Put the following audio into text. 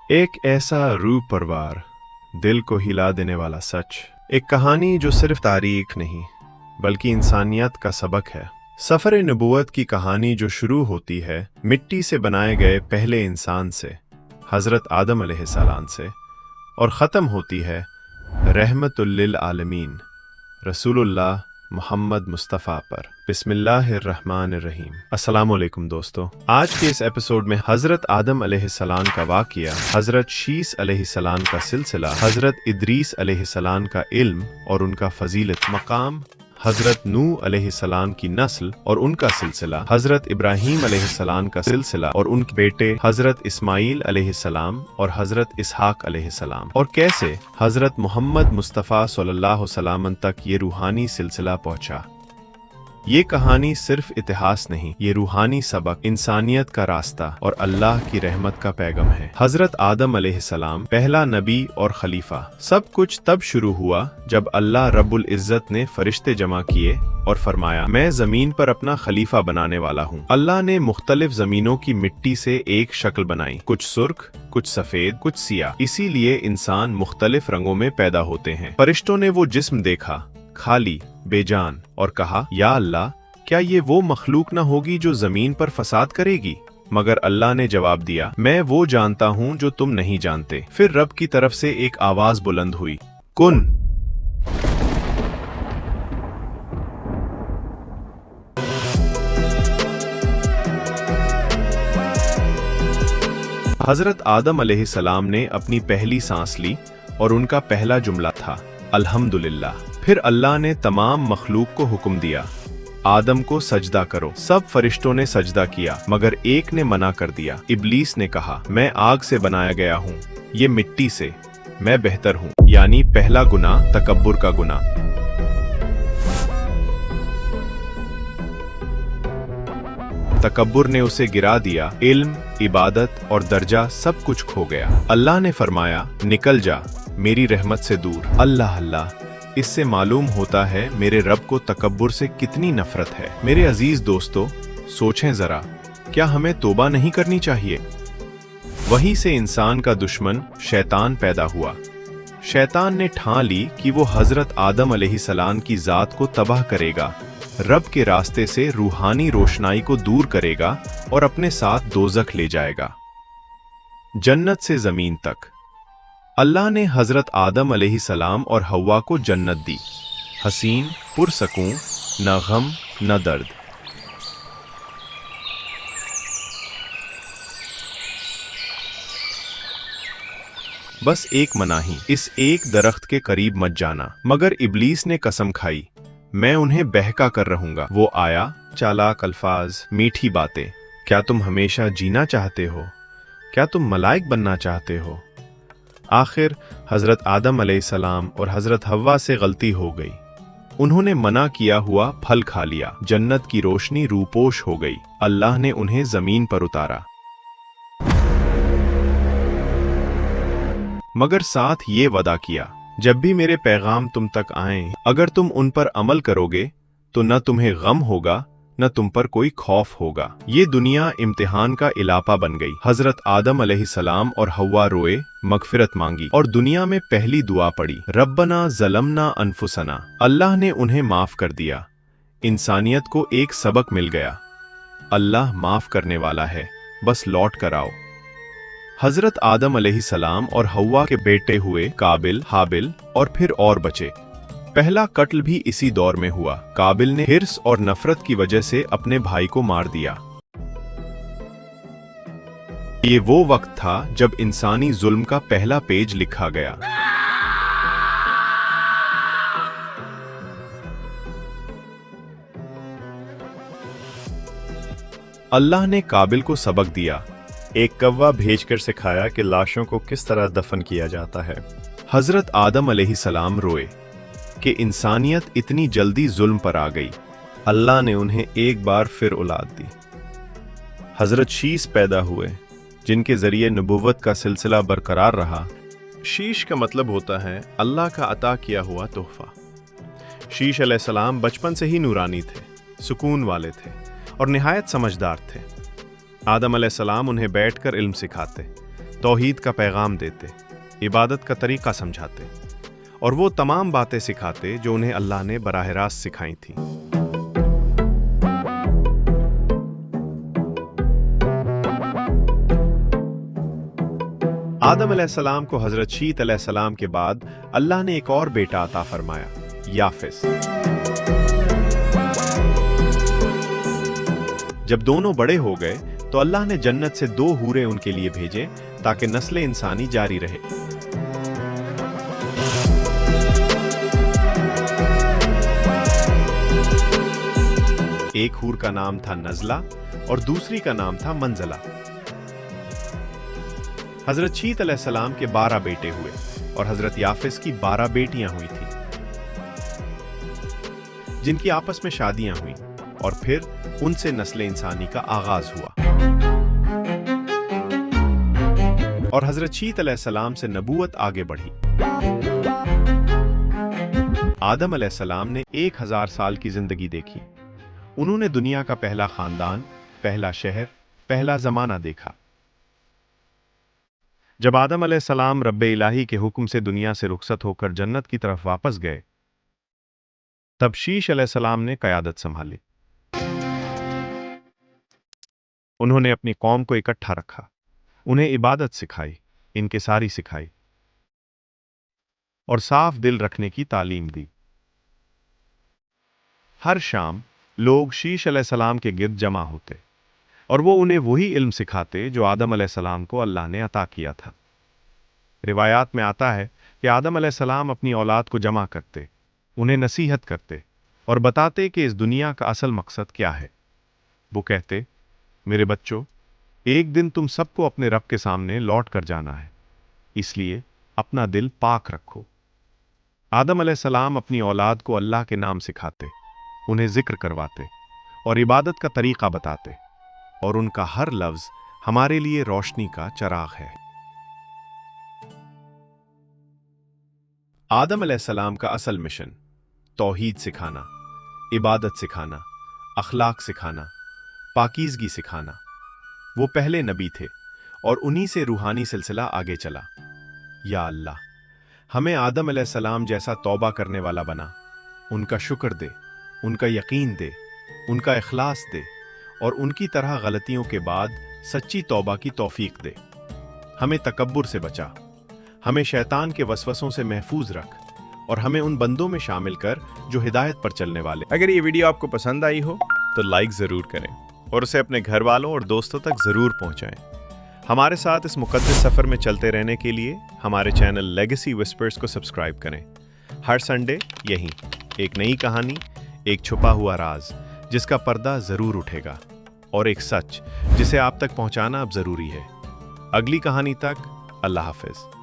एक ऐसा रूह परवार, दिल को हिला देने वाला सच, एक कहानी जो सिर्फ तारीख नहीं बल्कि इंसानियत का सबक है। सफर नबूवत की कहानी जो शुरू होती है मिट्टी से बनाए गए पहले इंसान से, हजरत आदम अलैहिस्सलाम से, और ख़त्म होती है रहमतुल लिल आलमीन रसूलुल्लाह मोहम्मद मुस्तफ़ा पर। बिस्मिल्लाहिर्रहमानिर्रहीम। अस्सलामुअलैकुम दोस्तों, आज के इस एपिसोड में हज़रत आदम अलैहिस्सलाम का वाक़या, हज़रत शीस अलैहिस्सलाम का सिलसिला, हज़रत इदरीस अलैहिस्सलाम का इल्म और उनका फजीलत मकाम, हज़रत नूह अलैहिस्सलाम की नस्ल और उनका सिलसिला, हज़रत इब्राहीम अलैहिस्सलाम का सिलसिला और उनके बेटे हज़रत इस्माईल अलैहिस्सलाम और हज़रत इसहाक अलैहिस्सलाम, और कैसे हज़रत मोहम्मद मुस्तफ़ा सल्लल्लाहु अलैहि वसल्लम तक ये रूहानी सिलसिला पहुंचा। ये कहानी सिर्फ इतिहास नहीं, ये रूहानी सबक, इंसानियत का रास्ता और अल्लाह की रहमत का पैगाम है। हजरत आदम अलैहिस्सलाम पहला नबी और खलीफा। सब कुछ तब शुरू हुआ जब अल्लाह रब्बुल इज्जत ने फरिश्ते जमा किए और फरमाया, मैं जमीन पर अपना खलीफा बनाने वाला हूँ। अल्लाह ने मुख्तलिफ जमीनों की मिट्टी से एक शक्ल बनाई, कुछ सुर्ख, कुछ सफेद, कुछ सियाह। इसीलिए इंसान मुख्तलिफ रंगों में पैदा होते हैं। फरिश्तों ने वो जिस्म देखा, खाली, बेजान, और कहा, या अल्लाह, क्या ये वो मखलूक न होगी जो जमीन पर फसाद करेगी? मगर अल्लाह ने जवाब दिया, मैं वो जानता हूँ जो तुम नहीं जानते। फिर रब की तरफ से एक आवाज बुलंद हुई, कुन। हजरत आदम अलैहिस्सलाम ने अपनी पहली सांस ली और उनका पहला जुमला था अल्हम्दुलिल्लाह। फिर अल्लाह ने तमाम मखलूक को हुक्म दिया, आदम को सजदा करो। सब फरिश्तों ने सजदा किया मगर एक ने मना कर दिया। इब्लीस ने कहा, मैं आग से बनाया गया हूँ, ये मिट्टी से, मैं बेहतर हूँ। यानी पहला गुनाह तकब्बुर का गुनाह। तकब्बुर ने उसे गिरा दिया। इल्म, इबादत और दर्जा सब कुछ खो गया। अल्लाह ने फरमाया, निकल जा मेरी रहमत से दूर। अल्लाह अल्लाह, इससे मालूम होता है मेरे रब को तकब्बुर से कितनी नफरत है। मेरे अजीज दोस्तों, सोचें जरा, क्या हमें तौबा नहीं करनी चाहिए? वहीं से इंसान का दुश्मन शैतान पैदा हुआ। शैतान ने ठान ली कि वो हजरत आदम अलैहिस्सलाम की जात को तबाह करेगा, रब के रास्ते से रूहानी रोशनाई को दूर करेगा और अपने साथ दोज़ख ले जाएगा, जन्नत से जमीन तक। अल्लाह ने हजरत आदम अलैहिस्सलाम और हव्वा को जन्नत दी, हसीन, पुरसकून, न गम न दर्द। बस एक मनाही, इस एक दरख्त के करीब मत जाना। मगर इब्लीस ने कसम खाई, मैं उन्हें बहका कर रहूंगा। वो आया, चालाक अल्फाज, मीठी बातें। क्या तुम हमेशा जीना चाहते हो? क्या तुम मलाइक बनना चाहते हो? आखिर हजरत आदम अलैहिस्सलाम और हजरत हव्वा से गलती हो गई। उन्होंने मना किया हुआ फल खा लिया। जन्नत की रोशनी रूपोश हो गई। अल्लाह ने उन्हें जमीन पर उतारा, मगर साथ ये वादा किया, जब भी मेरे पैगाम तुम तक आएं, अगर तुम उन पर अमल करोगे तो न तुम्हें गम होगा न तुम पर कोई खौफ होगा। ये दुनिया इम्तिहान का इलाका बन गई। हजरत आदम अलैहिस्सलाम और हव्वा रोए, मगफिरत मांगी और दुनिया में पहली दुआ पड़ी, रब्बना ज़लमना अनफुसना। अल्लाह ने उन्हें माफ कर दिया। इंसानियत को एक सबक मिल गया, अल्लाह माफ करने वाला है, बस लौट कर आओ। हजरत आदम अलैहिस्सलाम और हव्वा के बेटे हुए काबिल, हाबिल और फिर और बचे। पहला कत्ल भी इसी दौर में हुआ। काबिल ने हिर्स और नफरत की वजह से अपने भाई को मार दिया। ये वो वक्त था जब इंसानी जुल्म का पहला पेज लिखा गया। अल्लाह ने काबिल को सबक दिया, एक कौवा भेजकर सिखाया कि लाशों को किस तरह दफन किया जाता है। हजरत आदम अलैहिस्सलाम रोए कि इंसानियत इतनी जल्दी जुल्म पर आ गई। अल्लाह ने उन्हें एक बार फिर औलाद दी। हजरत शीस पैदा हुए, जिनके जरिए नबूवत का सिलसिला बरकरार रहा। शीश का मतलब होता है अल्लाह का अता किया हुआ तोहफा। शीश अलैहिस्सलाम बचपन से ही नूरानी थे, सुकून वाले थे और निहायत समझदार थे। आदम अलैहिस्सलाम उन्हें बैठकर इल्म सिखाते, तौहीद का पैगाम देते, इबादत का तरीका समझाते और वो तमाम बातें सिखाते जो उन्हें अल्लाह ने बराह रास्त सिखाई थी। आदम अलैहिस्सलाम को हजरत शीत अलैहिस्सलाम के बाद अल्लाह ने एक और बेटा अता फरमाया, याफिस। जब दोनों बड़े हो गए तो अल्लाह ने जन्नत से 2 हूरें उनके लिए भेजे ताकि नस्ल इंसानी जारी रहे। एक हूर का नाम था नज़ला और दूसरी का नाम था मंज़ला। हजरत शीत अलैहिस्सलाम के 12 बेटे हुए और हजरत याफिस की 12 बेटियां हुई थीं, जिनकी आपस में शादियां हुई और फिर उनसे नस्ल इंसानी का आगाज हुआ और हजरत शीत अलैहिस्सलाम से नबूवत आगे बढ़ी। आदम अलैहिस्सलाम ने 1000 साल की जिंदगी देखी। उन्होंने दुनिया का पहला खानदान, पहला शहर, पहला जमाना देखा। जब आदम अलैहिस्सलाम रब्बे इलाही के हुक्म से दुनिया से रुखसत होकर जन्नत की तरफ वापस गए, तब शीश अलैहिस्सलाम ने क़यादत संभाली। उन्होंने अपनी कौम को इकट्ठा रखा, उन्हें इबादत सिखाई, इनकिसारी सिखाई और साफ दिल रखने की तालीम दी। हर शाम लोग शीश अलैहिस्सलाम के गिर्द जमा होते और वो उन्हें वही इल्म सिखाते जो आदम अलैहिस्सलाम को अल्लाह ने अता किया था। रिवायात में आता है कि आदम अलैहिस्सलाम अपनी औलाद को जमा करते, उन्हें नसीहत करते और बताते कि इस दुनिया का असल मकसद क्या है। वो कहते, मेरे बच्चों, एक दिन तुम सबको अपने रब के सामने लौट कर जाना है, इसलिए अपना दिल पाक रखो। आदम अलैहिस्सलाम अपनी औलाद को अल्लाह के नाम सिखाते, उन्हें जिक्र करवाते और इबादत का तरीका बताते और उनका हर लफ्ज हमारे लिए रोशनी का चराग है। आदम अलैहिस्सलाम का असल मिशन तौहीद सिखाना, इबादत सिखाना, अखलाक सिखाना, पाकीज़गी सिखाना। वो पहले नबी थे और उन्हीं से रूहानी सिलसिला आगे चला। या अल्लाह, हमें आदम अलैहिस्सलाम जैसा तौबा करने वाला बना, उनका शुक्र दे, उनका यकीन दे, उनका इखलास दे और उनकी तरह गलतियों के बाद सच्ची तौबा की तौफीक दे। हमें तकब्बुर से बचा, हमें शैतान के वसवसों से महफूज रख और हमें उन बंदों में शामिल कर जो हिदायत पर चलने वाले। अगर ये वीडियो आपको पसंद आई हो तो लाइक ज़रूर करें और उसे अपने घर वालों और दोस्तों तक ज़रूर पहुँचाएं। हमारे साथ इस मुक़द्दस सफ़र में चलते रहने के लिए हमारे चैनल लेगेसी विस्पर्स को सब्सक्राइब करें। हर संडे यहीं एक नई कहानी, एक छुपा हुआ राज जिसका पर्दा ज़रूर उठेगा और एक सच जिसे आप तक पहुँचाना अब ज़रूरी है। अगली कहानी तक अल्लाह हाफ़िज़।